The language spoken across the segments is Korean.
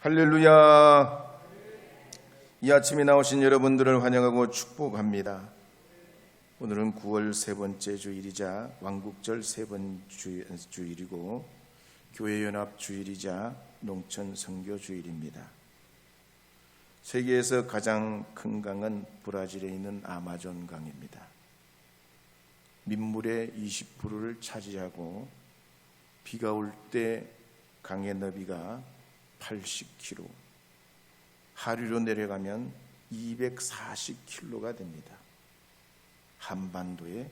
할렐루야. 이 아침에 나오신 여러분들을 환영하고 축복합니다. 오늘은 9월 세 번째 주일이자 왕국절 세 번째 주일이고 교회연합 주일이자 농촌 선교 주일입니다. 세계에서 가장 큰 강은 브라질에 있는 아마존 강입니다. 민물의 20%를 차지하고 비가 올 때 강의 너비가 80km, 하류로 내려가면 240km가 됩니다. 한반도의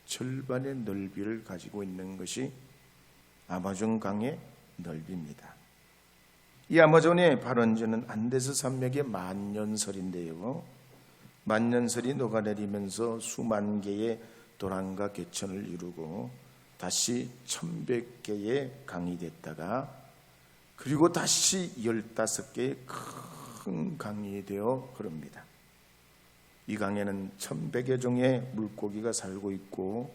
절반의 넓이를 가지고 있는 것이 아마존 강의 넓이입니다. 이 아마존의 발원지는 안데스 산맥의 만년설인데요, 만년설이 녹아내리면서 수만 개의 도랑과 개천을 이루고 다시 1100개의 강이 됐다가 그리고 다시 15개의 큰 강이 되어 흐릅니다. 이 강에는 1100여 종의 물고기가 살고 있고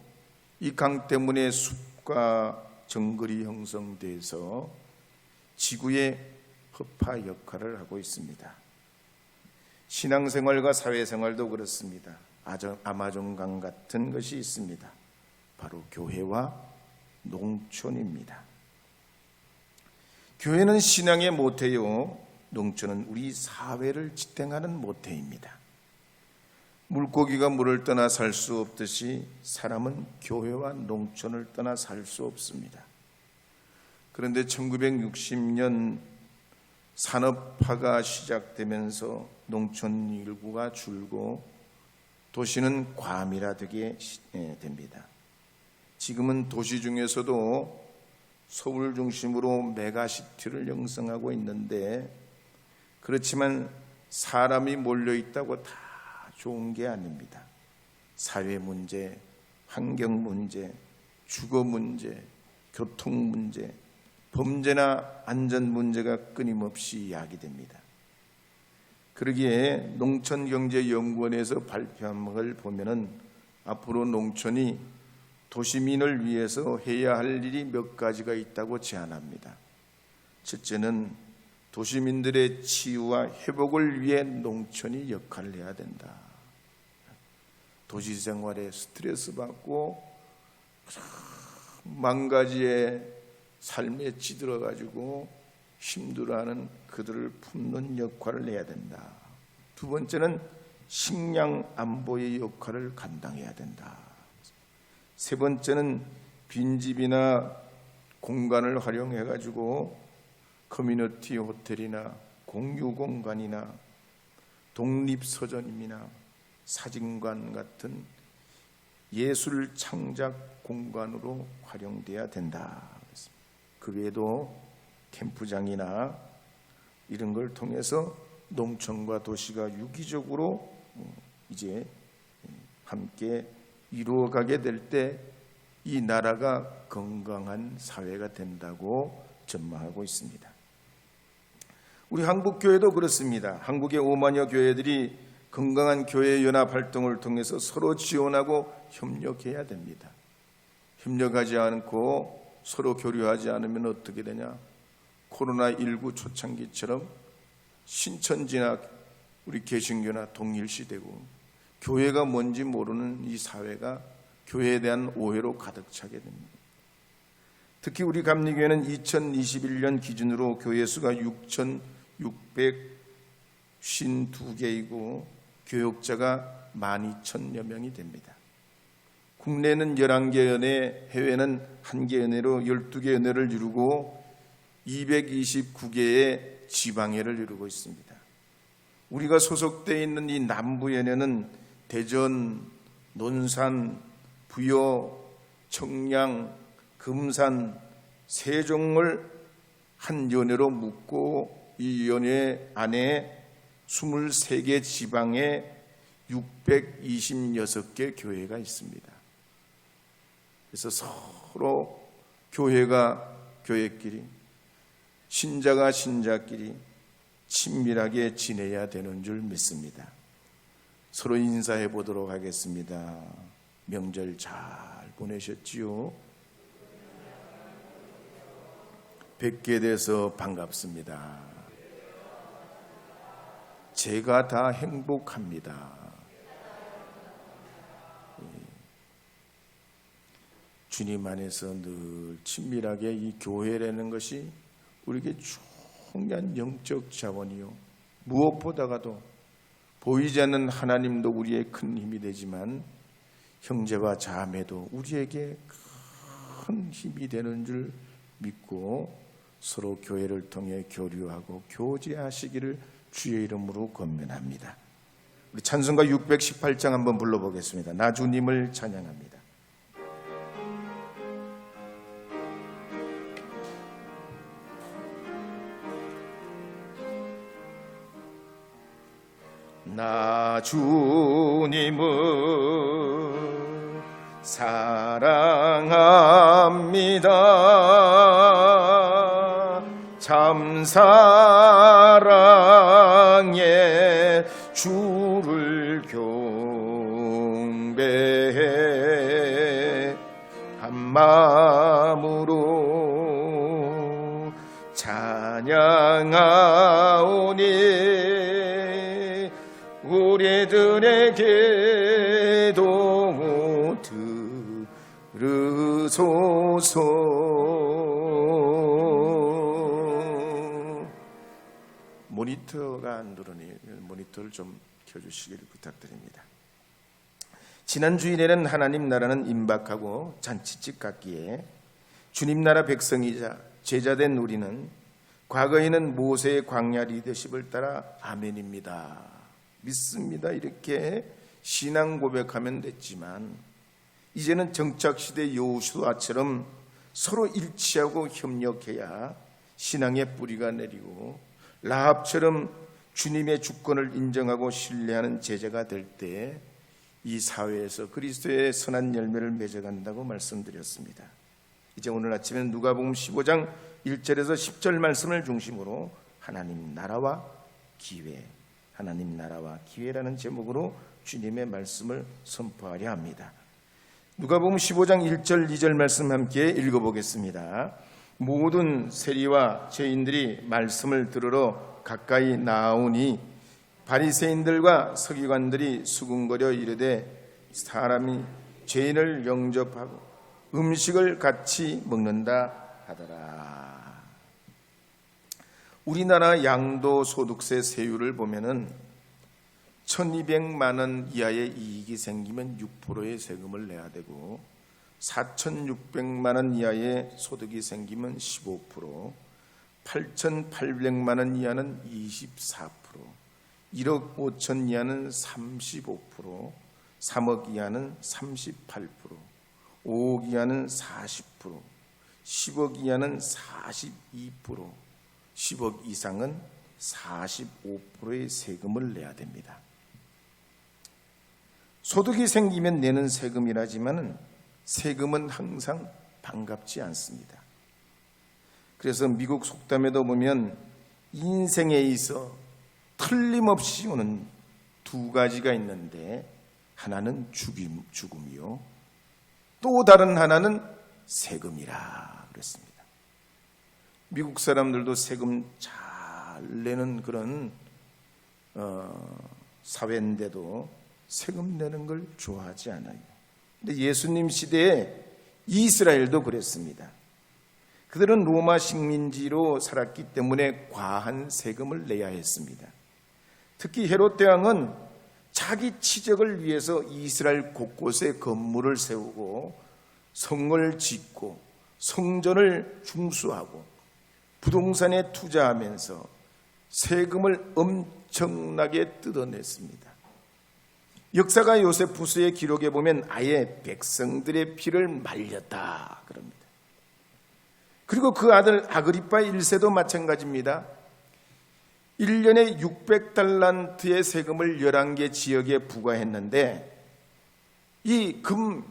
이 강 때문에 숲과 정글이 형성돼서 지구의 허파 역할을 하고 있습니다. 신앙생활과 사회생활도 그렇습니다. 아마존 강 같은 것이 있습니다. 바로 교회와 농촌입니다. 교회는 신앙의 모태요, 농촌은 우리 사회를 지탱하는 모태입니다. 물고기가 물을 떠나 살 수 없듯이 사람은 교회와 농촌을 떠나 살 수 없습니다. 그런데 1960년 산업화가 시작되면서 농촌 인구가 줄고 도시는 과밀화되게 됩니다. 지금은 도시 중에서도 서울 중심으로 메가시티를 형성하고 있는데, 그렇지만 사람이 몰려있다고 다 좋은 게 아닙니다. 사회 문제, 환경 문제, 주거 문제, 교통 문제, 범죄나 안전 문제가 끊임없이 야기됩니다. 그러기에 농촌경제연구원에서 발표한 걸 보면은 앞으로 농촌이 도시민을 위해서 해야 할 일이 몇 가지가 있다고 제안합니다. 첫째는 도시민들의 치유와 회복을 위해 농촌이 역할을 해야 된다. 도시 생활에 스트레스 받고 망가지의 삶에 찌들어가지고 힘들어하는 그들을 품는 역할을 해야 된다. 두 번째는 식량 안보의 역할을 감당해야 된다. 세 번째는 빈집이나 공간을 활용해가지고 커뮤니티 호텔이나 공유공간이나 독립서점이나 사진관 같은 예술 창작 공간으로 활용돼야 된다. 그 외에도 캠프장이나 이런 걸 통해서 농촌과 도시가 유기적으로 이제 함께 이루어가게 될 때 이 나라가 건강한 사회가 된다고 전망하고 있습니다. 우리 한국교회도 그렇습니다. 한국의 5만여 교회들이 건강한 교회 연합 활동을 통해서 서로 지원하고 협력해야 됩니다. 협력하지 않고 서로 교류하지 않으면 어떻게 되냐? 코로나19 초창기처럼 신천지나 우리 개신교나 동일시되고 교회가 뭔지 모르는 이 사회가 교회에 대한 오해로 가득 차게 됩니다. 특히 우리 감리교회는 2021년 기준으로 교회 수가 6,652개이고 교역자가 12,000여 명이 됩니다. 국내는 11개 연회, 해외는 1개 연회로 12개 연회를 이루고 229개의 지방회를 이루고 있습니다. 우리가 소속되어 있는 이 남부연회는 대전, 논산, 부여, 청량, 금산, 세종을 한 연회로 묶고 이 연회 안에 23개 지방에 626개 교회가 있습니다. 그래서 서로 교회가 교회끼리, 신자가 신자끼리 친밀하게 지내야 되는 줄 믿습니다. 서로 인사해 보도록 하겠습니다. 명절 잘 보내셨지요? 뵙게 돼서 반갑습니다. 제가 다 행복합니다. 주님 안에서 늘 친밀하게 이 교회라는 것이 우리에게 중요한 영적 자원이요, 무엇보다가도 보이지 않는 하나님도 우리의 큰 힘이 되지만 형제와 자매도 우리에게 큰 힘이 되는 줄 믿고 서로 교회를 통해 교류하고 교제하시기를 주의 이름으로 권면합니다. 우리 찬송가 618장 한번 불러보겠습니다. 나 주님을 찬양합니다. 나 주님을 사랑합니다. 참 사랑에 주를 경배해 한 마음으로 찬양하오니 우리들에게도 들으소서. 모니터가 안 들으니 모니터를 좀 켜주시기를 부탁드립니다. 지난 주일에는 하나님 나라는 임박하고 잔치집 같기에 주님 나라 백성이자 제자된 우리는 과거에는 모세의 광야 리더십을 따라 아멘입니다, 믿습니다 이렇게 신앙 고백하면 됐지만 이제는 정착시대 여호수아처럼 서로 일치하고 협력해야 신앙의 뿌리가 내리고 라합처럼 주님의 주권을 인정하고 신뢰하는 제자가 될 때 이 사회에서 그리스도의 선한 열매를 맺어간다고 말씀드렸습니다. 이제 오늘 아침에는 누가복음 15장 1절에서 10절 말씀을 중심으로 하나님 나라와 기회, 하나님 나라와 기회라는 제목으로 주님의 말씀을 선포하려 합니다. 누가복음 15장 1절 2절 말씀 함께 읽어보겠습니다. 모든 세리와 죄인들이 말씀을 들으러 가까이 나오니 바리새인들과 서기관들이 수군거려 이르되 사람이 죄인을 영접하고 음식을 같이 먹는다 하더라. 우리나라 양도소득세 세율을 보면은 1200만 원 이하의 이익이 생기면 6%의 세금을 내야 되고 4600만 원 이하의 소득이 생기면 15%, 8800만 원 이하는 24%, 1억 5천 이하는 35%, 3억 이하는 38%, 5억 이하는 40%, 10억 이하는 42%, 10억 이상은 45%의 세금을 내야 됩니다. 소득이 생기면 내는 세금이라지만 세금은 항상 반갑지 않습니다. 그래서 미국 속담에도 보면 인생에 있어 틀림없이 오는 두 가지가 있는데 하나는 죽음이요, 또 다른 하나는 세금이라 그랬습니다. 미국 사람들도 세금 잘 내는 그런 사회인데도 세금 내는 걸 좋아하지 않아요. 근데 예수님 시대에 이스라엘도 그랬습니다. 그들은 로마 식민지로 살았기 때문에 과한 세금을 내야 했습니다. 특히 헤롯 대왕은 자기 치적을 위해서 이스라엘 곳곳에 건물을 세우고 성을 짓고 성전을 중수하고 부동산에 투자하면서 세금을 엄청나게 뜯어냈습니다. 역사가 요세푸스의 기록에 보면 아예 백성들의 피를 말렸다 그럽니다. 그리고 그 아들 아그리파 1세도 마찬가지입니다. 1년에 600달란트의 세금을 11개 지역에 부과했는데 이 금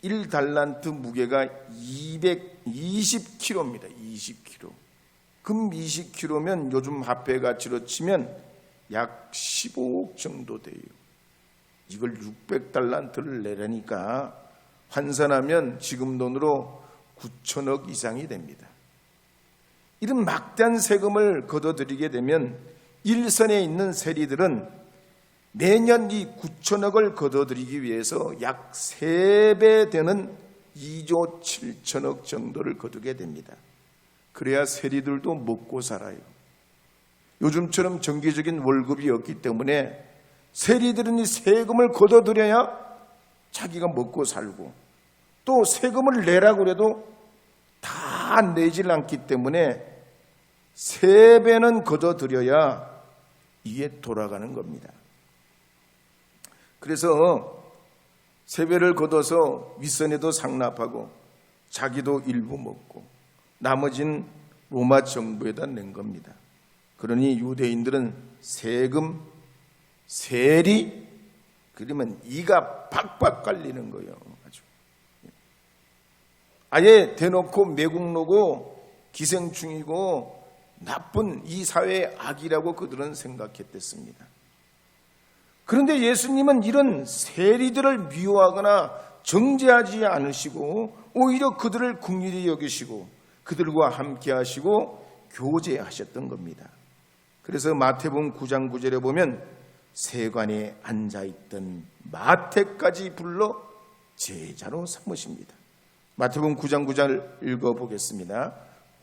1달란트 무게가 220kg입니다. 20kg. 금 20kg면 요즘 화폐 가치로 치면 약 15억 정도 돼요. 이걸 600달란트를 내려니까 환산하면 지금 돈으로 9천억 이상이 됩니다. 이런 막대한 세금을 걷어들이게 되면 일선에 있는 세리들은 매년 이 9천억을 거둬들이기 위해서 약 3배 되는 2조 7천억 정도를 거두게 됩니다. 그래야 세리들도 먹고 살아요. 요즘처럼 정기적인 월급이 없기 때문에 세리들은 이 세금을 거둬들여야 자기가 먹고 살고, 또 세금을 내라고 해도 다 내질 않기 때문에 3배는 거둬들여야 이게 돌아가는 겁니다. 그래서 3배를 거둬서 윗선에도 상납하고 자기도 일부 먹고 나머지는 로마 정부에다 낸 겁니다. 그러니 유대인들은 세금, 세리, 그러면 이가 박박 깔리는 거예요. 아예 대놓고 매국노고 기생충이고 나쁜 이 사회의 악이라고 그들은 생각했댔습니다. 그런데 예수님은 이런 세리들을 미워하거나 정죄하지 않으시고 오히려 그들을 긍휼히 여기시고 그들과 함께 하시고 교제하셨던 겁니다. 그래서 마태복음 9장 9절에 보면 세관에 앉아있던 마태까지 불러 제자로 삼으십니다. 마태복음 9장 9절 읽어보겠습니다.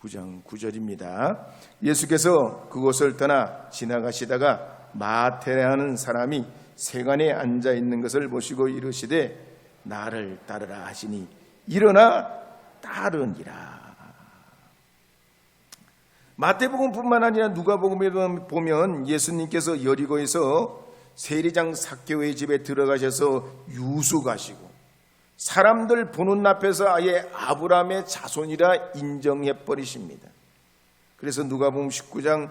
9장 9절입니다. 예수께서 그곳을 떠나 지나가시다가 마태라는 사람이 세관에 앉아있는 것을 보시고 이르시되 나를 따르라 하시니 일어나 따르니라. 마태복음뿐만 아니라 누가복음에 보면 예수님께서 여리고에서 세리장 삭개오의 집에 들어가셔서 유숙하시고 사람들 보는 앞에서 아예 아브라함의 자손이라 인정해 버리십니다. 그래서 누가복음 19장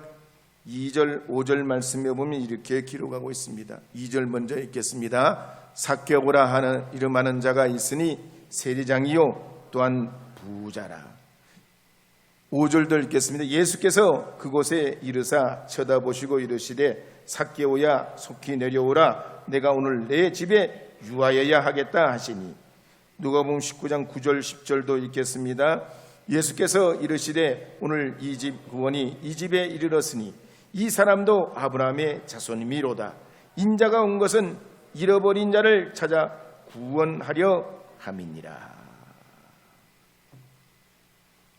2절 5절 말씀에 보면 이렇게 기록하고 있습니다. 2절 먼저 읽겠습니다. 삭개오라 하는 이름하는 자가 있으니 세리장이요 또한 부자라. 5절도 읽겠습니다. 예수께서 그곳에 이르사 쳐다보시고 이르시되 삭개오야 속히 내려오라. 내가 오늘 내 집에 유하여야 하겠다 하시니. 누가복음 19장 9절 10절도 읽겠습니다. 예수께서 이르시되 오늘 이 집 구원이 이 집에 이르렀으니 이 사람도 아브라함의 자손이미로다. 인자가 온 것은 잃어버린 자를 찾아 구원하려 함이니라.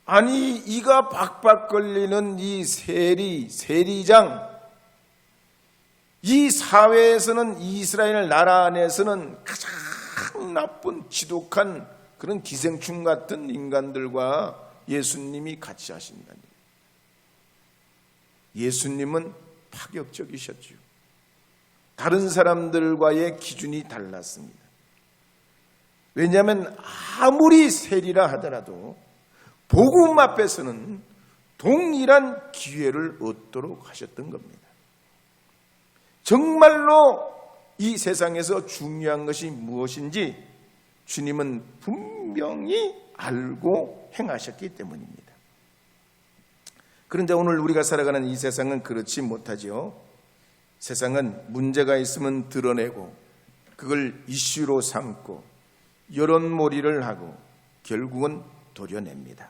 아니 이가 박박 걸리는 이 세리장, 이 사회에서는 이스라엘 나라 안에서는 가장 나쁜 지독한 그런 기생충 같은 인간들과 예수님이 같이 하신다니. 예수님은 파격적이셨죠. 다른 사람들과의 기준이 달랐습니다. 왜냐하면 아무리 세리라 하더라도 복음 앞에서는 동일한 기회를 얻도록 하셨던 겁니다. 정말로 이 세상에서 중요한 것이 무엇인지 주님은 분명히 알고 행하셨기 때문입니다. 그런데 오늘 우리가 살아가는 이 세상은 그렇지 못하죠. 세상은 문제가 있으면 드러내고 그걸 이슈로 삼고 여론몰이를 하고 결국은 도려냅니다.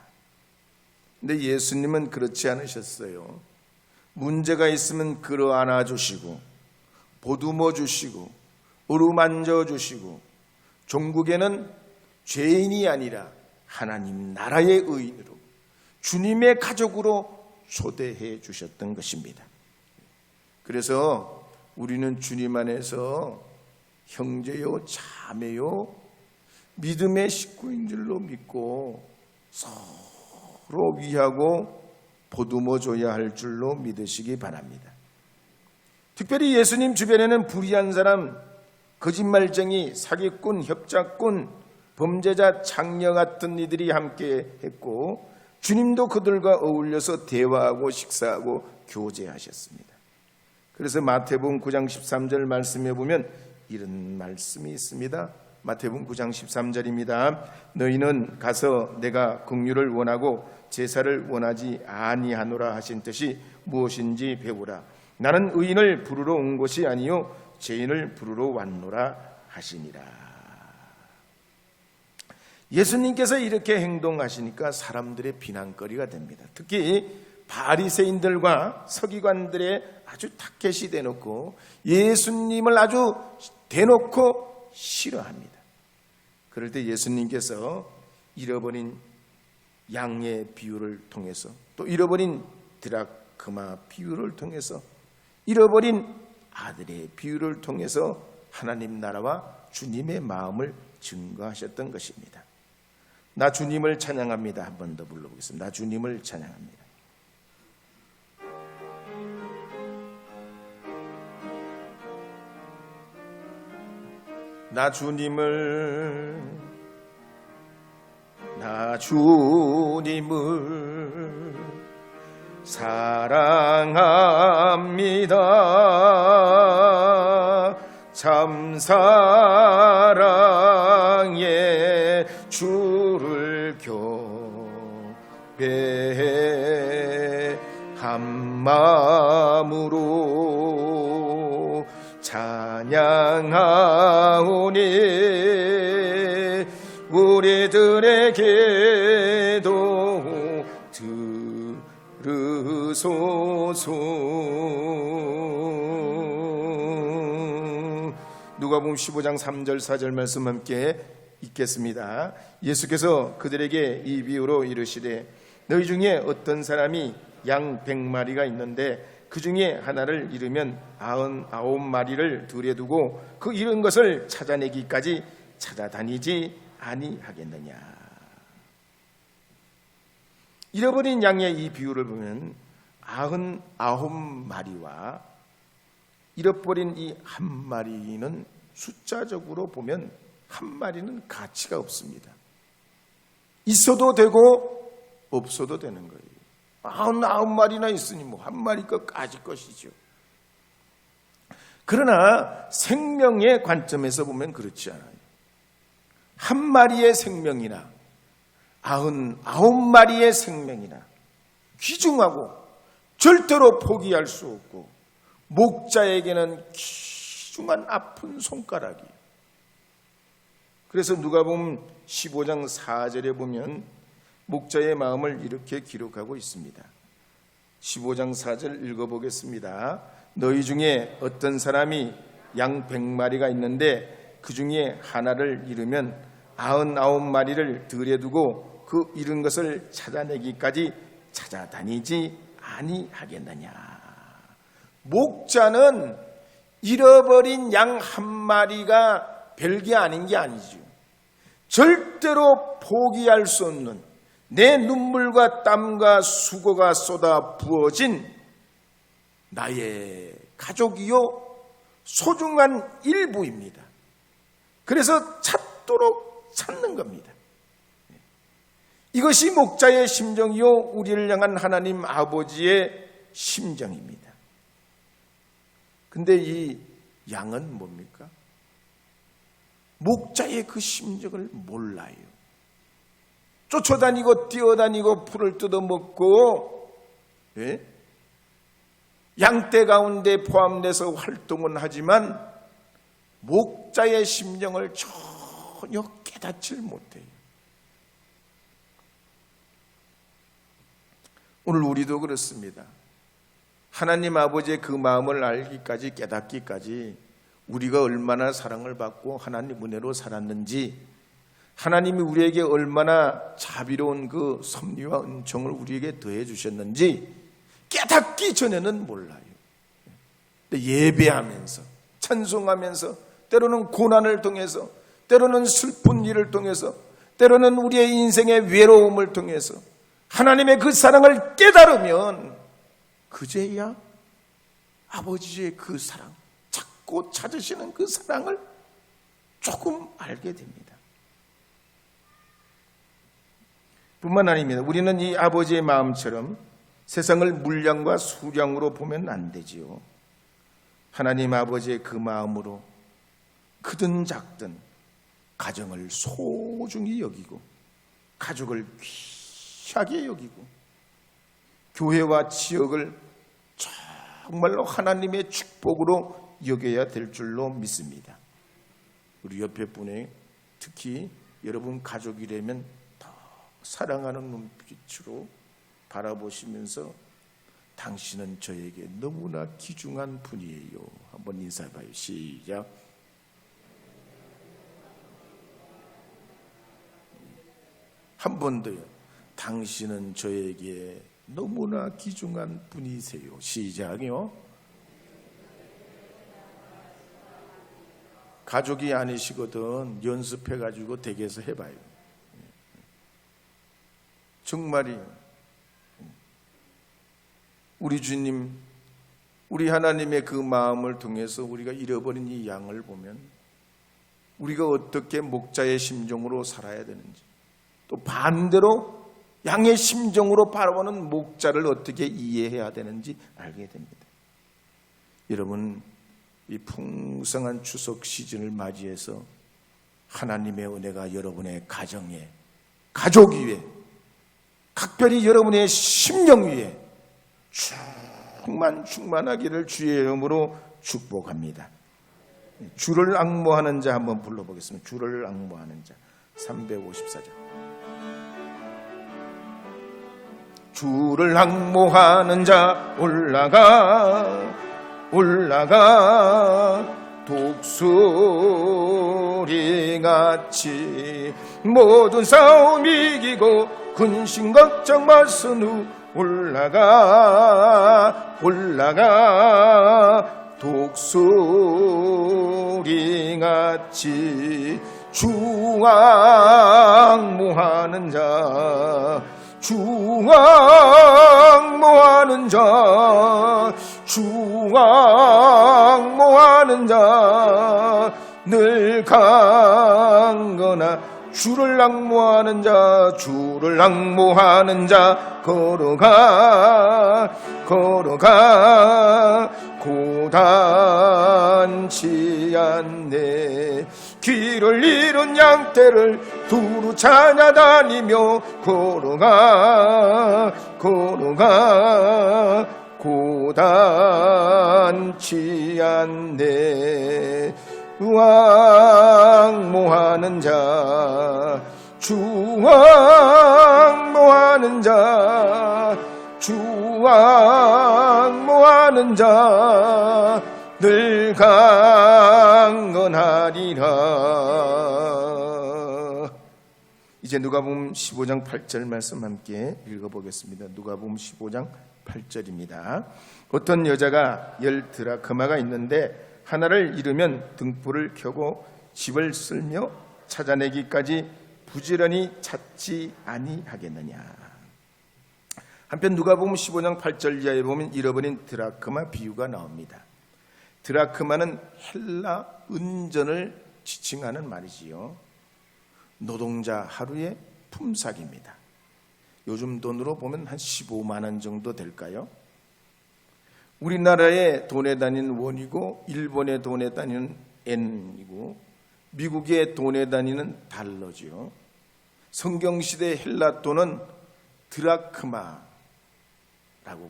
근데 예수님은 그렇지 않으셨어요. 문제가 있으면 끌어안아 주시고 보듬어 주시고 어루만져 주시고 종국에는 죄인이 아니라 하나님 나라의 의인으로 주님의 가족으로 초대해 주셨던 것입니다. 그래서 우리는 주님 안에서 형제요 자매요 믿음의 식구인 줄로 믿고 서로 위하고 보듬어 줘야 할 줄로 믿으시기 바랍니다. 특별히 예수님 주변에는 불의한 사람, 거짓말쟁이, 사기꾼, 협작꾼, 범죄자, 장녀 같은 이들이 함께 했고 주님도 그들과 어울려서 대화하고 식사하고 교제하셨습니다. 그래서 마태복음 9장 13절 말씀에 보면 이런 말씀이 있습니다. 마태복음 9장 13절입니다. 너희는 가서 내가 긍휼을 원하고 제사를 원하지 아니하노라 하신 뜻이 무엇인지 배우라. 나는 의인을 부르러 온 것이 아니요 죄인을 부르러 왔노라 하시니라. 예수님께서 이렇게 행동하시니까 사람들의 비난거리가 됩니다. 특히 바리새인들과 서기관들의 아주 타켓이 되놓고 예수님을 아주 대놓고 싫어합니다. 그럴 때 예수님께서 잃어버린 양의 비유를 통해서, 또 잃어버린 드라크마 비유를 통해서, 잃어버린 아들의 비유를 통해서 하나님 나라와 주님의 마음을 증거하셨던 것입니다. 나 주님을 찬양합니다. 한 번 더 불러보겠습니다. 나 주님을 찬양합니다. 나 주님을 사랑합니다. 참 사랑의 주를 경배한 마음으로 찬양하오니 우리들에게도 들으소서. 누가복음 15장 3절 4절 말씀 함께 읽겠습니다. 예수께서 그들에게 이 비유로 이르시되 너희 중에 어떤 사람이 양 100마리가 있는데 그 중에 하나를 잃으면 99마리를 들에 두고 그 잃은 것을 찾아내기까지 찾아다니지 아니하겠느냐. 잃어버린 양의 이 비유를 보면 99마리와 잃어버린 이 한 마리는 숫자적으로 보면 한 마리는 가치가 없습니다. 있어도 되고 없어도 되는 거예요. 99마리나 있으니 뭐 한 마리 것까지 것이죠. 그러나 생명의 관점에서 보면 그렇지 않아요. 한 마리의 생명이나 99마리의 생명이나 귀중하고 절대로 포기할 수 없고 목자에게는 귀중한 아픈 손가락이에요. 그래서 누가복음 15장 4절에 보면 목자의 마음을 이렇게 기록하고 있습니다. 15장 4절 읽어보겠습니다. 너희 중에 어떤 사람이 양 100마리가 있는데 그 중에 하나를 잃으면 99마리를 들에 두고 그 잃은 것을 찾아내기까지 찾아다니지 아니하겠느냐. 목자는 잃어버린 양 한 마리가 별게 아닌 게 아니죠. 절대로 포기할 수 없는 내 눈물과 땀과 수고가 쏟아 부어진 나의 가족이요 소중한 일부입니다. 그래서 찾도록 찾는 겁니다. 이것이 목자의 심정이요 우리를 향한 하나님 아버지의 심정입니다. 근데 이 양은 뭡니까? 목자의 그 심정을 몰라요. 쫓아다니고 뛰어다니고 풀을 뜯어먹고 양떼 가운데 포함돼서 활동은 하지만 목자의 심정을 전혀 깨닫질 못해요. 오늘 우리도 그렇습니다. 하나님 아버지의 그 마음을 알기까지 깨닫기까지 우리가 얼마나 사랑을 받고 하나님 은혜로 살았는지, 하나님이 우리에게 얼마나 자비로운 그 섭리와 은총을 우리에게 더해 주셨는지 깨닫기 전에는 몰라요. 예배하면서 찬송하면서 때로는 고난을 통해서, 때로는 슬픈 일을 통해서, 때로는 우리의 인생의 외로움을 통해서 하나님의 그 사랑을 깨달으면 그제야 아버지의 그 사랑, 찾고 찾으시는 그 사랑을 조금 알게 됩니다. 뿐만 아닙니다. 우리는 이 아버지의 마음처럼 세상을 물량과 수량으로 보면 안 되지요. 하나님 아버지의 그 마음으로 크든 작든 가정을 소중히 여기고 가족을 귀하게 여기고 교회와 지역을 정말로 하나님의 축복으로 여겨야 될 줄로 믿습니다. 우리 옆에 분의 특히 여러분 가족이라면 더 사랑하는 눈빛으로 바라보시면서 당신은 저에게 너무나 귀중한 분이에요. 한번 인사해봐요. 시작. 한 번 더요. 당신은 저에게 너무나 귀중한 분이세요. 시작이요. 가족이 아니시거든 연습해가지고 댁에서 해봐요. 정말이요. 우리 주님, 우리 하나님의 그 마음을 통해서 우리가 잃어버린 이 양을 보면 우리가 어떻게 목자의 심정으로 살아야 되는지, 또 반대로 양의 심정으로 바라보는 목자를 어떻게 이해해야 되는지 알게 됩니다. 여러분, 이 풍성한 추석 시즌을 맞이해서 하나님의 은혜가 여러분의 가정에, 가족 위에, 각별히 여러분의 심령 위에 충만하기를 주의 이름으로 축복합니다. 주를 앙모하는 자 한번 불러보겠습니다. 주를 앙모하는 자 354장. 주를 앙모하는 자 올라가 독수리같이 모든 싸움 이기고 근심 걱정 말선 후 올라가 독수리같이 주 앙모하는 자 늘 강건하 주를 앙모하는 자 걸어가 고단치 않네. 길을 잃은 양떼를 두루 찾아다니며 걸어가 고단치 않네. 앙모하는 자 늘 강건하리라. 이제 누가복음 15장 8절 말씀 함께 읽어보겠습니다. 누가복음 15장 8절입니다. 어떤 여자가 10드라크마가 있는데 하나를 잃으면 등불을 켜고 집을 쓸며 찾아내기까지 부지런히 찾지 아니하겠느냐. 한편 누가복음 15장 8절 이하에 보면 잃어버린 드라크마 비유가 나옵니다. 드라크마는 헬라 은전을 지칭하는 말이지요. 노동자 하루의 품삯입니다. 요즘 돈으로 보면 한 15만 원 정도 될까요? 우리나라의 돈에 다니는 원이고 일본의 돈에 다니는 엔이고 미국의 돈에 다니는 달러지요. 성경시대 헬라 돈은 드라크마라고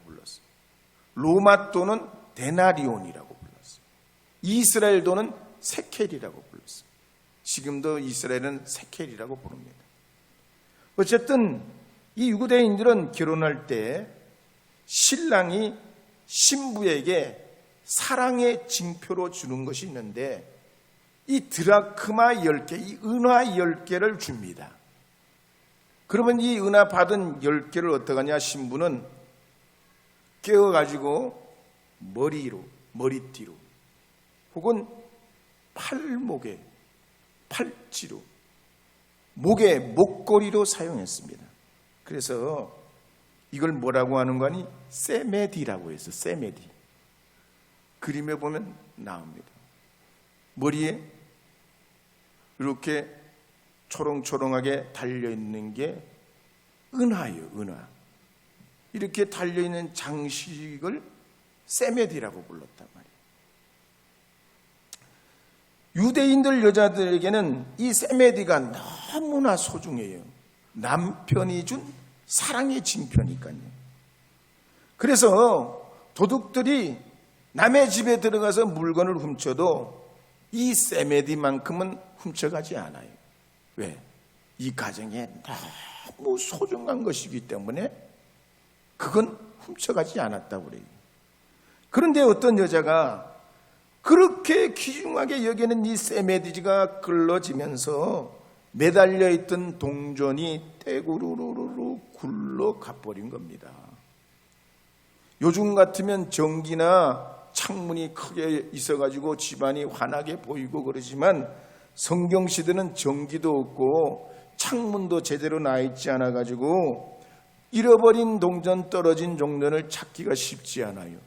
불렀어요. 로마 돈은 데나리온이라고 불렀어요. 이스라엘 돈은 세켈이라고 불렀어요. 지금도 이스라엘은 세켈이라고 부릅니다. 어쨌든 이 유대인들은 결혼할 때 신랑이 신부에게 사랑의 징표로 주는 것이 있는데 이 드라크마 10개, 이 은화 10개를 줍니다. 그러면 이 은화 받은 10개를 어떡하냐? 신부는 깨어가지고 머리띠로 혹은 팔목에 팔찌로 목에 목걸이로 사용했습니다. 그래서 이걸 뭐라고 하는 거니? 세메디라고 해서 세메디. 그림에 보면 나옵니다. 머리에 이렇게 초롱초롱하게 달려있는 게 은하예요. 은하. 이렇게 달려있는 장식을 세메디라고 불렀단 말이에요. 유대인들 여자들에게는 이 세메디가 너무나 소중해요. 남편이 준 사랑의 징표니까요. 그래서 도둑들이 남의 집에 들어가서 물건을 훔쳐도 이 세메디만큼은 훔쳐가지 않아요. 왜? 이 가정에 너무 소중한 것이기 때문에 그건 훔쳐가지 않았다고 그래요. 그런데 어떤 여자가 그렇게 귀중하게 여기는 이 세메드지가 끌러지면서 매달려 있던 동전이 떼구르르르 굴러가버린 겁니다. 요즘 같으면 전기나 창문이 크게 있어가지고 집안이 환하게 보이고 그러지만 성경시대는 전기도 없고 창문도 제대로 나 있지 않아가지고 잃어버린 동전, 떨어진 동전을 찾기가 쉽지 않아요.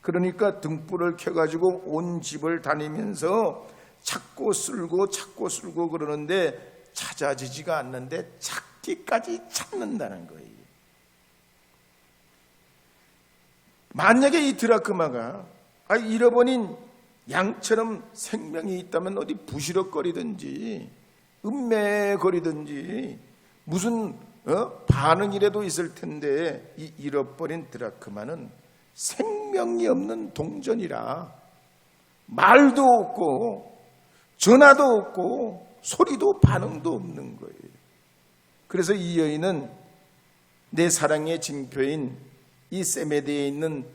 그러니까 등불을 켜가지고 온 집을 다니면서 찾고 쓸고 그러는데 찾아지지가 않는데 찾기까지 찾는다는 거예요. 만약에 이 드라크마가 잃어버린 양처럼 생명이 있다면 어디 부시럭거리든지 음매거리든지 무슨 반응이라도 있을 텐데, 이 잃어버린 드라크마는 생명이 없는 동전이라 말도 없고 전화도 없고 소리도 반응도 없는 거예요. 그래서 이 여인은 내 사랑의 징표인 이 세메드에 있는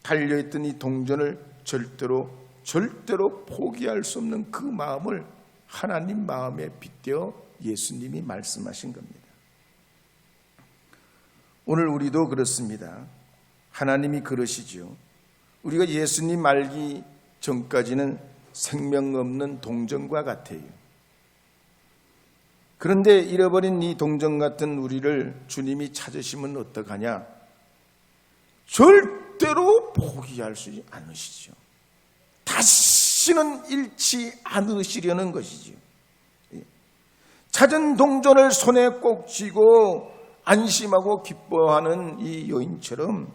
달려있던 이 동전을 절대로 포기할 수 없는 그 마음을 하나님 마음에 빗대어 예수님이 말씀하신 겁니다. 오늘 우리도 그렇습니다. 하나님이 그러시죠. 우리가 예수님 알기 전까지는 생명 없는 동전과 같아요. 그런데 잃어버린 이 동전 같은 우리를 주님이 찾으시면 어떡하냐? 절대로 포기할 수 않으시죠. 다시는 잃지 않으시려는 것이죠. 찾은 동전을 손에 꼭 쥐고 안심하고 기뻐하는 이 여인처럼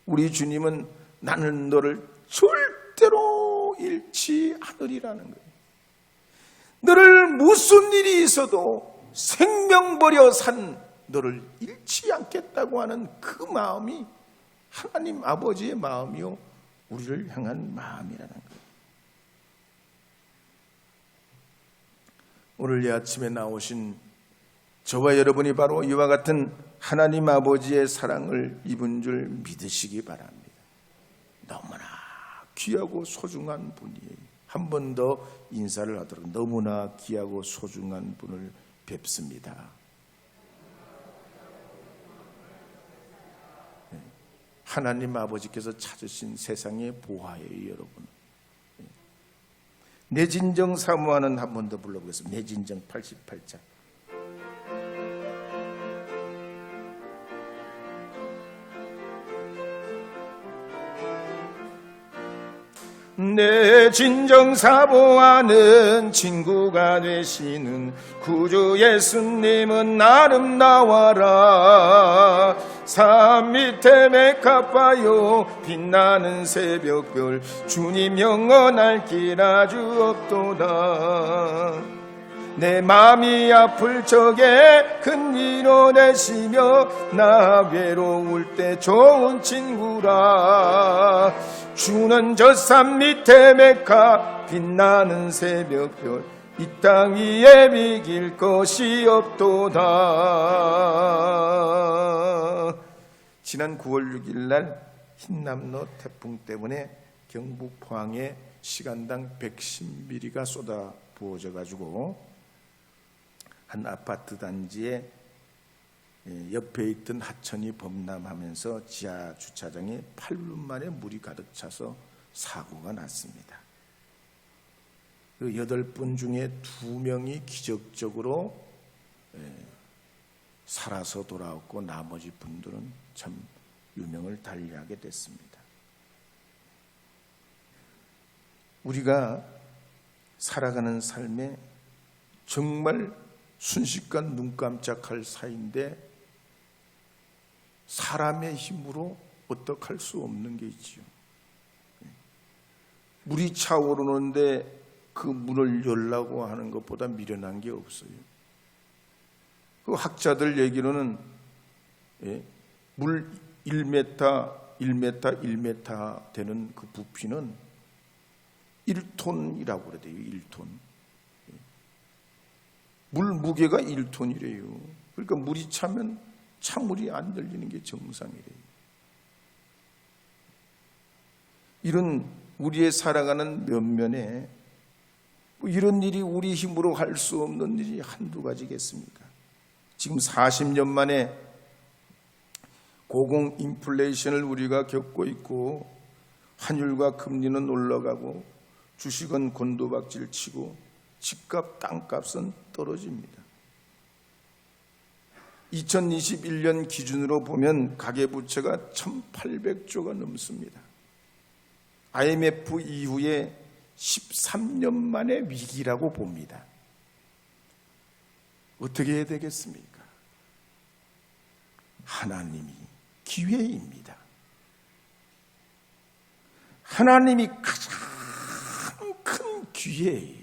우리 주님은 나는 너를 절대로 잃지 않으리라는 거예요. 너를 무슨 일이 있어도 생명 버려 산 너를 잃지 않겠다고 하는 그 마음이 하나님 아버지의 마음이요, 우리를 향한 마음이라는 거예요. 오늘 이 아침에 나오신 저와 여러분이 바로 이와 같은 하나님 아버지의 사랑을 입은 줄 믿으시기 바랍니다. 너무나 귀하고 소중한 분이에요. 한 번 더 인사를 하도록 너무나 귀하고 소중한 분을 뵙습니다. 하나님 아버지께서 찾으신 세상의 보화예요, 여러분. 내 진정 사모하는 한 번 더 불러보겠습니다. 내 진정 88장. 내 진정 사모하는 친구가 되시는 구주 예수님은 아름다워라. 산 밑에 메카파요 빛나는 새벽별 주님 영원할 길 아주 없도다. 내 마음이 아플 적에 큰 위로 되시며 나 외로울 때 좋은 친구라. 주는 저 산 밑에 메카 빛나는 새벽별 이 땅 위에 비길 것이 없도다. 지난 9월 6일 날 흰남노 태풍 때문에 경북 포항에 시간당 110mm가 쏟아 부어져 가지고 한 아파트 단지에 옆에 있던 하천이 범람하면서 지하 주차장에 8분 만에 물이 가득 차서 사고가 났습니다. 그 8분 중에 2명이 기적적으로 살아서 돌아왔고 나머지 분들은 참 유명을 달리하게 됐습니다. 우리가 살아가는 삶에 정말 순식간 눈 깜짝할 사이인데 사람의 힘으로 어떡할 수 없는 게 있지요. 물이 차오르는데 그 문을 열라고 하는 것보다 미련한 게 없어요. 그 학자들 얘기로는 물 1m 되는 그 부피는 1톤이라고 그래야 돼요. 1톤. 물 무게가 1톤이래요. 그러니까 물이 차면 찬물이 안 들리는 게 정상이래요. 이런 우리의 살아가는 면면에 이런 일이 우리 힘으로 할 수 없는 일이 한두 가지겠습니까? 지금 40년 만에 고공 인플레이션을 우리가 겪고 있고, 환율과 금리는 올라가고 주식은 곤두박질 치고 집값 땅값은 떨어집니다. 2021년 기준으로 보면 가계부채가 1,800조가 넘습니다. IMF 이후에 13년 만의 위기라고 봅니다. 어떻게 해야 되겠습니까? 하나님이 기회입니다. 하나님이 가장 큰 기회예요.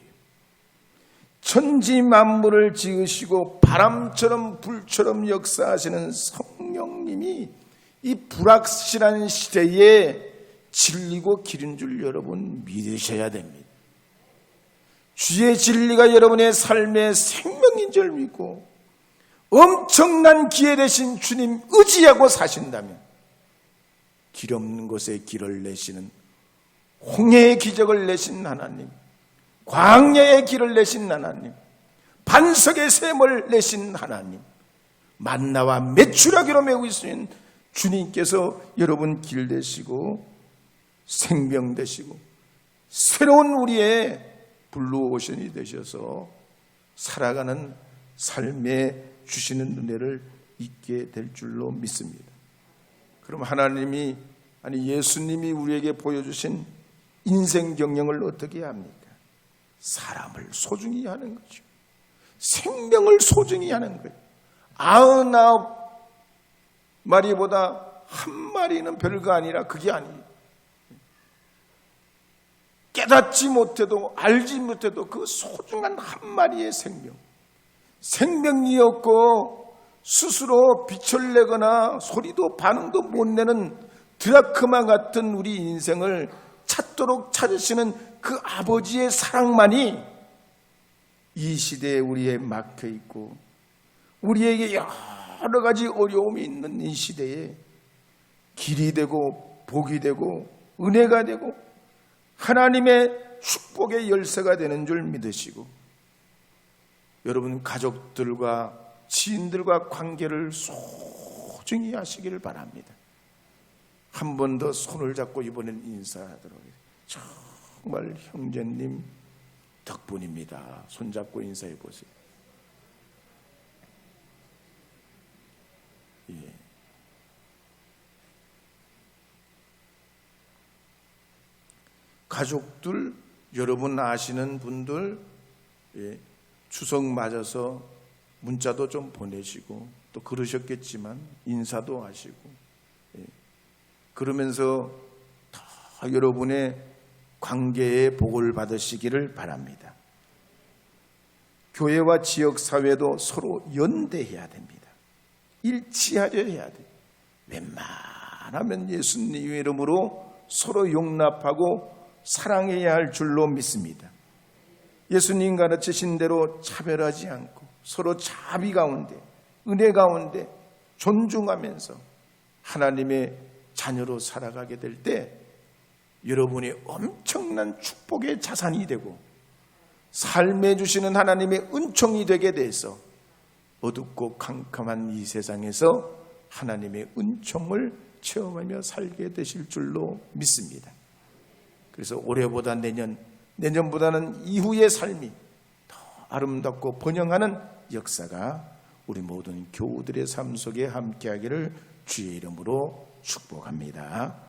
천지 만물을 지으시고 바람처럼 불처럼 역사하시는 성령님이 이 불확실한 시대에 진리고 길인 줄 여러분 믿으셔야 됩니다. 주의 진리가 여러분의 삶의 생명인 줄 믿고 엄청난 기회 되신 주님 의지하고 사신다면 길 없는 곳에 길을 내시는, 홍해의 기적을 내신 하나님, 광야의 길을 내신 하나님, 반석의 샘을 내신 하나님, 만나와 메추라기로 메고 있으신 주님께서 여러분 길 되시고 생명 되시고 새로운 우리의 블루오션이 되셔서 살아가는 삶에 주시는 은혜를 있게 될 줄로 믿습니다. 그럼 하나님이, 아니 예수님이 우리에게 보여주신 인생 경영을 어떻게 합니까? 사람을 소중히 하는 거죠. 생명을 소중히 하는 거예요. 99마리보다 한 마리는 별거 아니라 그게 아니에요. 깨닫지 못해도 알지 못해도 그 소중한 한 마리의 생명이었고 스스로 빛을 내거나 소리도 반응도 못 내는 드라크마 같은 우리 인생을 찾도록 찾으시는 그 아버지의 사랑만이 이 시대에 우리에 막혀 있고, 우리에게 여러 가지 어려움이 있는 이 시대에 길이 되고 복이 되고 은혜가 되고 하나님의 축복의 열쇠가 되는 줄 믿으시고, 여러분 가족들과 지인들과 관계를 소중히 하시기를 바랍니다. 한 번 더 손을 잡고 이번엔 인사하도록 해요. 정말 형제님 덕분입니다. 손잡고 인사해 보세요. 예. 가족들, 여러분 아시는 분들, 예, 추석 맞아서 문자도 좀 보내시고 또 그러셨겠지만 인사도 하시고, 예, 그러면서 다 여러분의 관계에 복을 받으시기를 바랍니다. 교회와 지역사회도 서로 연대해야 됩니다. 일치하려 해야 돼요. 웬만하면 예수님의 이름으로 서로 용납하고 사랑해야 할 줄로 믿습니다. 예수님 가르치신 대로 차별하지 않고 서로 자비 가운데, 은혜 가운데 존중하면서 하나님의 자녀로 살아가게 될 때 여러분이 엄청난 축복의 자산이 되고 삶에 주시는 하나님의 은총이 되게 돼서 어둡고 캄캄한 이 세상에서 하나님의 은총을 체험하며 살게 되실 줄로 믿습니다. 그래서 올해보다 내년보다는 이후의 삶이 더 아름답고 번영하는 역사가 우리 모든 교우들의 삶 속에 함께하기를 주의 이름으로 축복합니다.